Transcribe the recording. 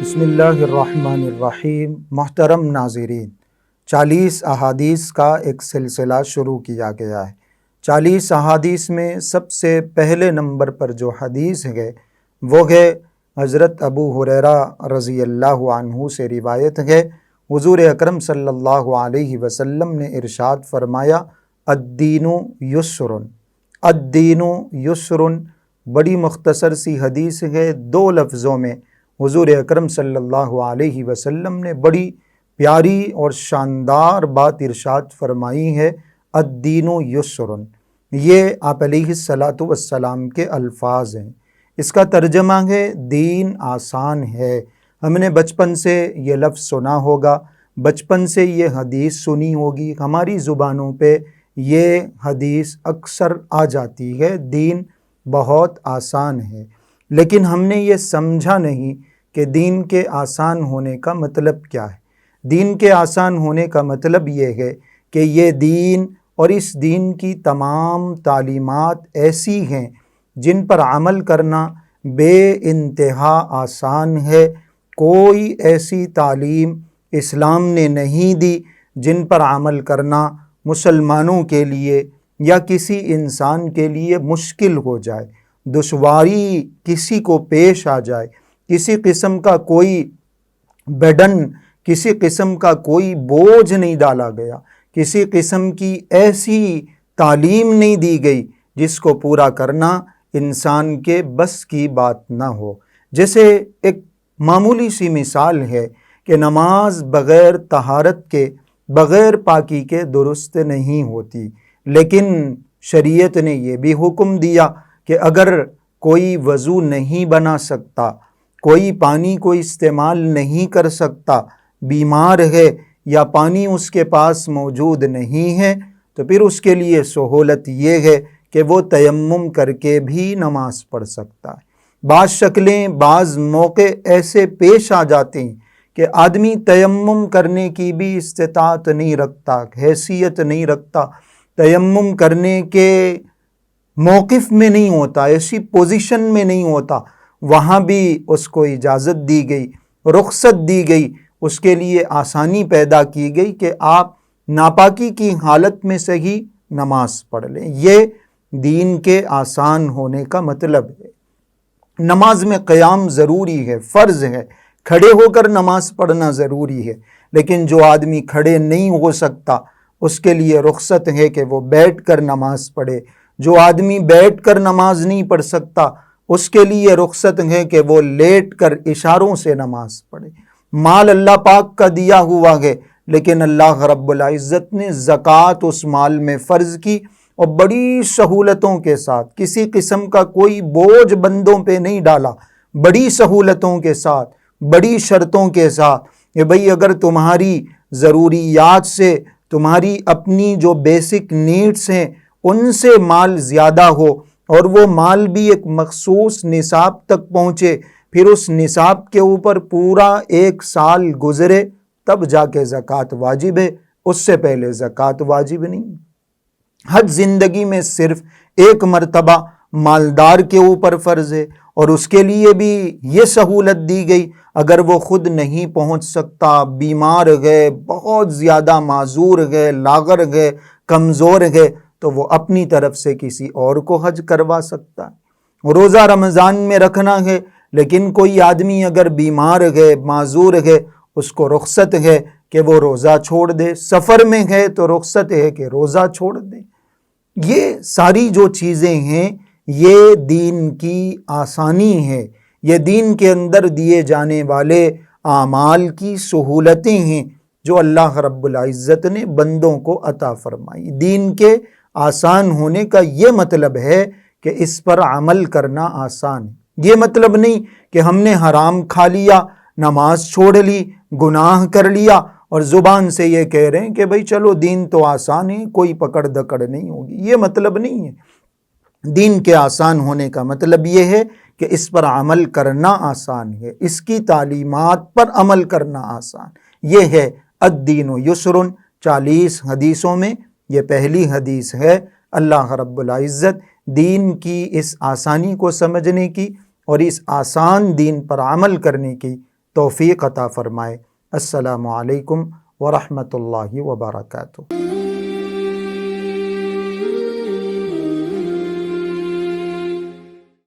بسم اللہ الرحمن الرحیم۔ محترم ناظرین، 40 احادیث کا ایک سلسلہ شروع کیا گیا ہے۔ 40 احادیث میں سب سے پہلے نمبر پر جو حدیث ہے وہ ہے حضرت ابو ہریرہ رضی اللہ عنہ سے روایت ہے۔ حضور اکرم صلی اللہ علیہ وسلم نے ارشاد فرمایا، الدین یسر، الدین یسر۔ بڑی مختصر سی حدیث ہے، 2 لفظوں میں حضور اکرم صلی اللہ علیہ وسلم نے بڑی پیاری اور شاندار بات ارشاد فرمائی ہے، الدین یسر۔ یہ آپ علیہ الصلاۃ والسلام کے الفاظ ہیں۔ اس کا ترجمہ ہے دین آسان ہے۔ ہم نے بچپن سے یہ لفظ سنا ہوگا، بچپن سے یہ حدیث سنی ہوگی، ہماری زبانوں پہ یہ حدیث اکثر آ جاتی ہے، دین بہت آسان ہے۔ لیکن ہم نے یہ سمجھا نہیں کہ دین کے آسان ہونے کا مطلب کیا ہے۔ دین کے آسان ہونے کا مطلب یہ ہے کہ یہ دین اور اس دین کی تمام تعلیمات ایسی ہیں جن پر عمل کرنا بے انتہا آسان ہے۔ کوئی ایسی تعلیم اسلام نے نہیں دی جن پر عمل کرنا مسلمانوں کے لیے یا کسی انسان کے لیے مشکل ہو جائے، دشواری کسی کو پیش آ جائے، کسی قسم کا کوئی برڈن، کسی قسم کا کوئی بوجھ نہیں ڈالا گیا، کسی قسم کی ایسی تعلیم نہیں دی گئی جس کو پورا کرنا انسان کے بس کی بات نہ ہو۔ جیسے ایک معمولی سی مثال ہے کہ نماز بغیر طہارت کے، بغیر پاکی کے درست نہیں ہوتی، لیکن شریعت نے یہ بھی حکم دیا کہ اگر کوئی وضو نہیں بنا سکتا، کوئی پانی کو استعمال نہیں کر سکتا، بیمار ہے یا پانی اس کے پاس موجود نہیں ہے، تو پھر اس کے لیے سہولت یہ ہے کہ وہ تیمم کر کے بھی نماز پڑھ سکتا ہے۔ بعض شکلیں، بعض موقع ایسے پیش آ جاتے ہیں کہ آدمی تیمم کرنے کی بھی استطاعت نہیں رکھتا، حیثیت نہیں رکھتا، تیمم کرنے کے موقف میں نہیں ہوتا، ایسی پوزیشن میں نہیں ہوتا، وہاں بھی اس کو اجازت دی گئی، رخصت دی گئی، اس کے لیے آسانی پیدا کی گئی کہ آپ ناپاکی کی حالت میں سے ہی نماز پڑھ لیں۔ یہ دین کے آسان ہونے کا مطلب ہے۔ نماز میں قیام ضروری ہے، فرض ہے، کھڑے ہو کر نماز پڑھنا ضروری ہے، لیکن جو آدمی کھڑے نہیں ہو سکتا اس کے لیے رخصت ہے کہ وہ بیٹھ کر نماز پڑھے۔ جو آدمی بیٹھ کر نماز نہیں پڑھ سکتا اس کے لیے رخصت ہے کہ وہ لیٹ کر اشاروں سے نماز پڑھے۔ مال اللہ پاک کا دیا ہوا ہے، لیکن اللہ رب العزت نے زکوٰۃ اس مال میں فرض کی اور بڑی سہولتوں کے ساتھ، کسی قسم کا کوئی بوجھ بندوں پہ نہیں ڈالا، بڑی سہولتوں کے ساتھ، بڑی شرطوں کے ساتھ کہ بھئی اگر تمہاری ضروریات سے، تمہاری اپنی جو بیسک نیڈس ہیں ان سے مال زیادہ ہو اور وہ مال بھی ایک مخصوص نصاب تک پہنچے، پھر اس نصاب کے اوپر پورا 1 سال گزرے تب جا کے زکوٰۃ واجب ہے، اس سے پہلے زکوٰۃ واجب نہیں۔ حج زندگی میں صرف 1 مرتبہ مالدار کے اوپر فرض ہے اور اس کے لیے بھی یہ سہولت دی گئی، اگر وہ خود نہیں پہنچ سکتا، بیمار ہے، بہت زیادہ معذور ہے، لاغر ہے، کمزور ہے، تو وہ اپنی طرف سے کسی اور کو حج کروا سکتا ہے۔ روزہ رمضان میں رکھنا ہے، لیکن کوئی آدمی اگر بیمار ہے، معذور ہے، اس کو رخصت ہے کہ وہ روزہ چھوڑ دے، سفر میں ہے تو رخصت ہے کہ روزہ چھوڑ دے۔ یہ ساری جو چیزیں ہیں یہ دین کی آسانی ہے، یہ دین کے اندر دیے جانے والے اعمال کی سہولتیں ہیں جو اللہ رب العزت نے بندوں کو عطا فرمائی۔ دین کے آسان ہونے کا یہ مطلب ہے کہ اس پر عمل کرنا آسان ہے۔ یہ مطلب نہیں کہ ہم نے حرام کھا لیا، نماز چھوڑ لی، گناہ کر لیا اور زبان سے یہ کہہ رہے ہیں کہ بھئی چلو دین تو آسان ہے، کوئی پکڑ دکڑ نہیں ہوگی۔ یہ مطلب نہیں ہے۔ دین کے آسان ہونے کا مطلب یہ ہے کہ اس پر عمل کرنا آسان ہے، اس کی تعلیمات پر عمل کرنا آسان۔ یہ ہے الدین یسر۔ 40 حدیثوں میں یہ پہلی حدیث ہے۔ اللہ رب العزت دین کی اس آسانی کو سمجھنے کی اور اس آسان دین پر عمل کرنے کی توفیق عطا فرمائے۔ السلام علیکم ورحمۃ اللہ وبرکاتہ۔